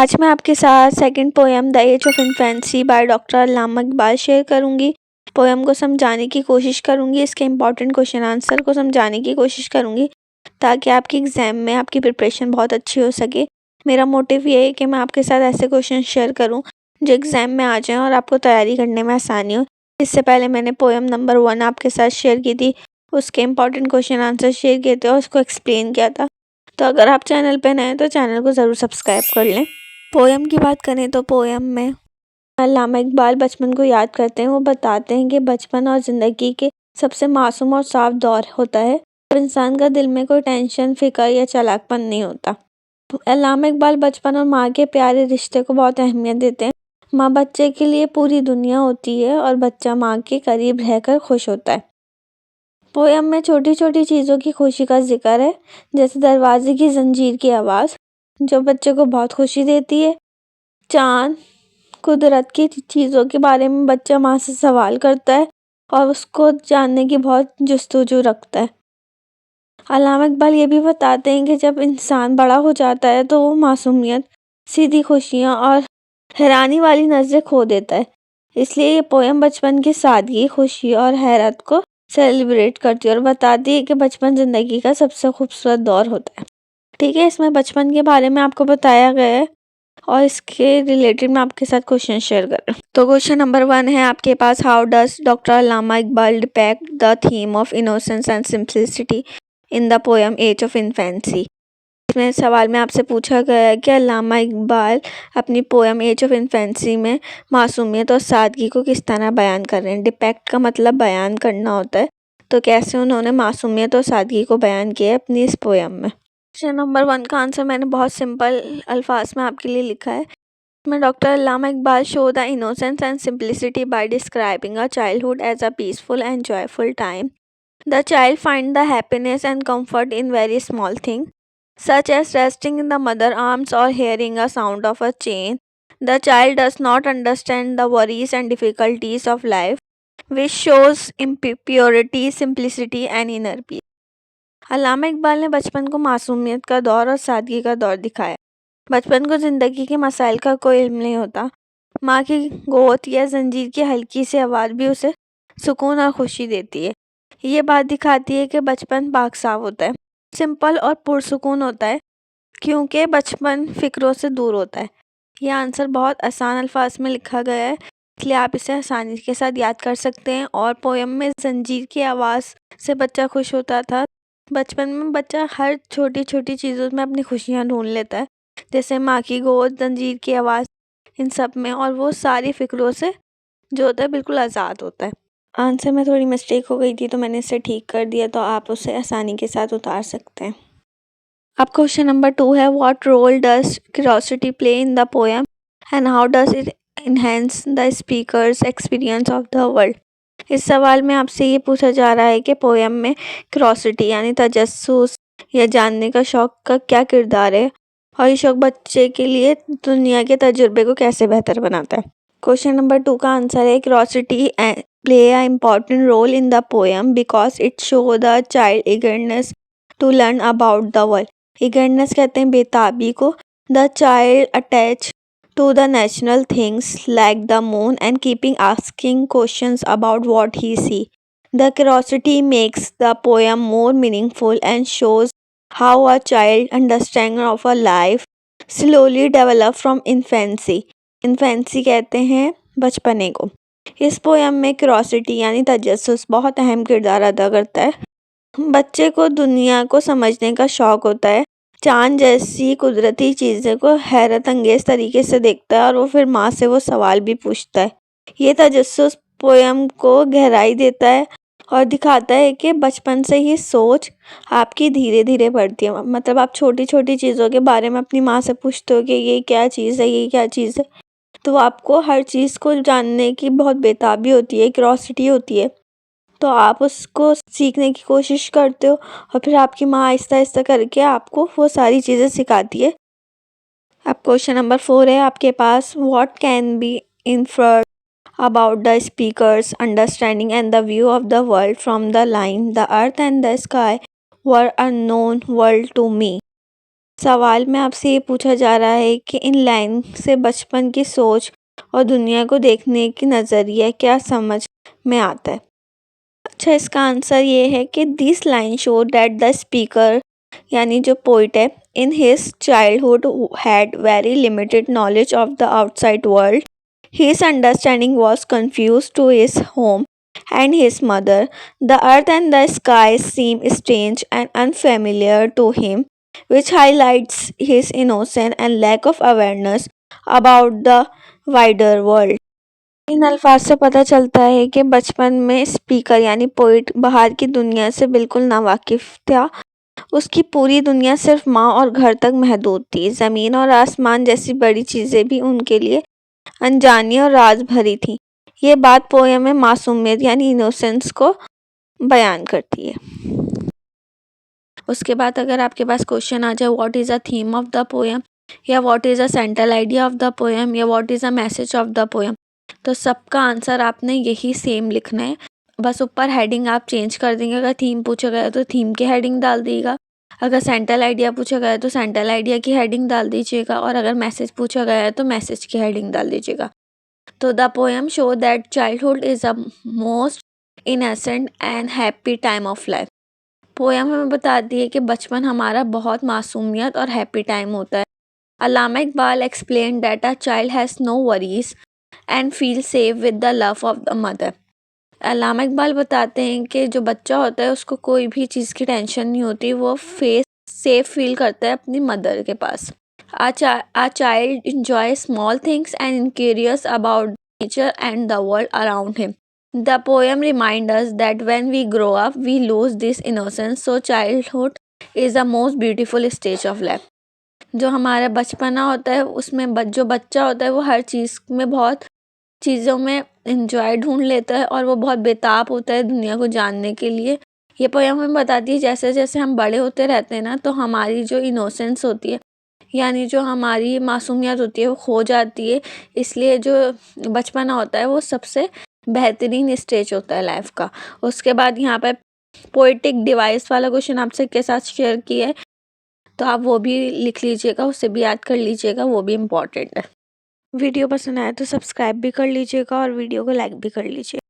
आज मैं आपके साथ second poem the age of infancy by doctor Allama Iqbal share करूंगी। पोएम को समझाने की कोशिश करूंगी, इसके इम्पॉर्टेंट क्वेश्चन आंसर को समझाने की कोशिश करूंगी ताकि आपकी एग्ज़ाम में आपकी प्रिपरेशन बहुत अच्छी हो सके। मेरा मोटिव ये है कि मैं आपके साथ ऐसे क्वेश्चन शेयर करूँ जो एग्ज़ाम में आ जाएँ और आपको तैयारी करने में आसानी हो। इससे पहले मैंने पोएम नंबर 1 आपके साथ शेयर की थी, उसके इम्पॉर्टेंट क्वेश्चन आंसर शेयर किए थे और उसको एक्सप्लेन किया था। तो अगर आप चैनल पे नए हैं तो चैनल को ज़रूर सब्सक्राइब कर लें। पोएम की बात करें तो पोएम में अल्लामा इकबाल बचपन को याद करते हैं। वो बताते हैं कि बचपन और ज़िंदगी के सबसे मासूम और साफ दौर होता है जब इंसान का दिल में कोई टेंशन, फिक्र या चालाकपन नहीं होता। अल्लामा इकबाल बचपन और माँ के प्यारे रिश्ते को बहुत अहमियत देते हैं। माँ बच्चे के लिए पूरी दुनिया होती है और बच्चा माँ के करीब रहकर खुश होता है। पोएम में छोटी छोटी चीज़ों की खुशी का जिक्र है, जैसे दरवाजे की जंजीर की आवाज़ जो बच्चे को बहुत खुशी देती है। चाँद, कुदरत की चीज़ों के बारे में बच्चा माँ से सवाल करता है और उसको जानने की बहुत जस्तजू रखता है। अल्लामा इकबाल ये भी बताते हैं कि जब इंसान बड़ा हो जाता है तो वो मासूमियत, सीधी खुशियाँ और हैरानी वाली नज़रें खो देता है। इसलिए ये पोएम बचपन की सादगी, खुशी और हैरत को सेलिब्रेट करती है और बताती है कि बचपन ज़िंदगी का सबसे खूबसूरत दौर होता है। ठीक है, इसमें बचपन के बारे में आपको बताया गया है और इसके रिलेटेड मैं आपके साथ क्वेश्चन शेयर कर रहा हूँ। तो क्वेश्चन नंबर 1 है आपके पास, how does doctor Allama Iqbal depict the theme of innocence and simplicity in the poem age of infancy. इसमें सवाल में आपसे पूछा गया है कि अल्लामा इकबाल अपनी पोएम एज ऑफ इन्फेंसी में मासूमियत और सादगी को किस तरह बयान कर रहे हैं। डिपेक्ट का मतलब बयान करना होता है, तो कैसे उन्होंने मासूमियत और सादगी को बयान किया है अपनी इस पोएम में। क्वेश्चन नंबर 1 का आंसर मैंने बहुत सिंपल अल्फाज में आपके लिए लिखा है। इसमें doctor Allama Iqbal show the innocence and simplicity by describing a childhood as a peaceful and joyful time. The child find the happiness and comfort in very small things, such as resting in the mother arms or hearing a sound of a chain. The child does not understand the worries and difficulties of life, which shows purity, simplicity and inner peace. अल्लामा इकबाल ने बचपन को मासूमियत का दौर और सादगी का दौर दिखाया। बचपन को ज़िंदगी के मसाइल का कोई इल्म नहीं होता। माँ की गोद या जंजीर की हल्की सी आवाज़ भी उसे सुकून और खुशी देती है। ये बात दिखाती है कि बचपन पाक साफ होता है, सिंपल और पुरसुकून होता है, क्योंकि बचपन फ़िक्रों से दूर होता है। यह आंसर बहुत आसान अल्फाज में लिखा गया है, इसलिए आप इसे आसानी के साथ याद कर सकते हैं। और पोएम में जंजीर की आवाज़ से बच्चा खुश होता था। बचपन में बच्चा हर छोटी छोटी चीज़ों में अपनी खुशियाँ ढूंढ लेता है, जैसे माँ की गोद, जंजीर की आवाज़, इन सब में, और वो सारी फ़िक्रों से जो होता है बिल्कुल आज़ाद होता है। आंसर में थोड़ी मिस्टेक हो गई थी तो मैंने इसे ठीक कर दिया, तो आप उसे आसानी के साथ उतार सकते हैं। अब क्वेश्चन नंबर 2 है, what role does curiosity play in the poem and how does it enhance the speaker's experience of the world. इस सवाल में आपसे ये पूछा जा रहा है कि पोएम में क्यूरोसिटी यानी तजस्सुस या जानने का शौक का क्या किरदार है और ये शौक बच्चे के लिए दुनिया के तजुर्बे को कैसे बेहतर बनाता है। क्वेश्चन नंबर 2 का आंसर है, curiosity play an important role in the poem because it show the child eagerness to learn about the world. Eagerness कहते हैं बेताबी को। The child attached to the natural things like the moon and keeping asking questions about what he see. The curiosity makes the poem more meaningful and shows how a child understanding of a life slowly develop from infancy. Infancy कहते हैं बचपने को। इस poem में curiosity यानी तजस्सुस बहुत अहम किरदार अदा करता है। बच्चे को दुनिया को समझने का शौक होता है। चाँद जैसी कुदरती चीज़ें को हैरत अंगेज तरीके से देखता है और वो फिर माँ से वो सवाल भी पूछता है। ये तजस्सुस पोएम को गहराई देता है और दिखाता है कि बचपन से ही सोच आपकी धीरे धीरे बढ़ती है। मतलब आप छोटी छोटी चीज़ों के बारे में अपनी माँ से पूछते हो कि ये क्या चीज़ है, ये क्या चीज़ है, तो आपको हर चीज़ को जानने की बहुत बेताबी होती है, क्यूरोसिटी होती है, तो आप उसको सीखने की कोशिश करते हो और फिर आपकी माँ आहिस्ता आहिस्ता करके आपको वो सारी चीज़ें सिखाती है। अब क्वेश्चन नंबर 4 है आपके पास, what can be inferred about the speaker's understanding and the view of the world from the line, the earth and the sky were unknown world to me. सवाल में आपसे ये पूछा जा रहा है कि इन लाइन से बचपन की सोच और दुनिया को देखने की नज़रिया क्या समझ में आता है। अच्छा, इसका आंसर ये है कि this line show that the speaker यानी जो पोइट है in his childhood had very limited knowledge of the outside world. His understanding was confused to his home and his mother. The earth and the sky seem strange and unfamiliar to him, which highlights his innocence and lack of awareness about the wider world. इन अल्फाज से पता चलता है कि बचपन में speaker यानी poet बाहर की दुनिया से बिल्कुल नावाकिफ था। उसकी पूरी दुनिया सिर्फ माँ और घर तक महदूद थी। ज़मीन और आसमान जैसी बड़ी चीज़ें भी उनके लिए अनजानी और राज भरी थी। ये बात पोयम में मासूमियत यानी इनोसेंस को बयान करती है। उसके बाद अगर आपके पास क्वेश्चन आ जाए what is the theme of the poem या what is the central idea of the poem या what is the message of the poem, तो सबका आंसर आपने यही सेम लिखना है। बस ऊपर हेडिंग आप चेंज कर देंगे। अगर थीम पूछा गया तो थीम की हेडिंग डाल दीजिएगा, अगर सेंट्रल आइडिया पूछा गया तो सेंट्रल आइडिया की हेडिंग डाल दीजिएगा और अगर मैसेज पूछा गया है तो मैसेज की हेडिंग डाल दीजिएगा। तो the poem show that childhood is a most innocent and happy time of life. Poem हमें बताती है कि बचपन हमारा बहुत मासूमियत और हैप्पी टाइम होता है। Allama Iqbal explain that a child has no worries and feel safe with the love of the mother. Allama Iqbal बताते हैं कि जो बच्चा होता है उसको कोई भी चीज़ की टेंशन नहीं होती, वो सेफ फील करता है अपनी मदर के पास। A child enjoys small things and is curious about nature and the world around him. The poem reminds us that when we grow up, we lose this innocence. So childhood is the most beautiful stage of life. जो हमारा बचपना होता है उसमें जो बच्चा होता है वो हर चीज़ में बहुत चीज़ों में इंजॉय ढूंढ लेता है और वो बहुत बेताब होता है दुनिया को जानने के लिए। ये पोएम हमें बताती है जैसे जैसे हम बड़े होते रहते हैं ना, तो हमारी जो इनोसेंस होती है यानी जो हमारी मासूमियत होती है वो खो जाती है। इसलिए जो बचपना होता है वो सबसे बेहतरीन स्टेज होता है लाइफ का। उसके बाद यहाँ पर पोएटिक डिवाइस वाला क्वेश्चन आपसे के साथ शेयर किया है, तो आप वो भी लिख लीजिएगा, उसे भी याद कर लीजिएगा, वो भी इम्पॉर्टेंट है। वीडियो पसंद आया तो सब्सक्राइब भी कर लीजिएगा और वीडियो को लाइक भी कर लीजिए।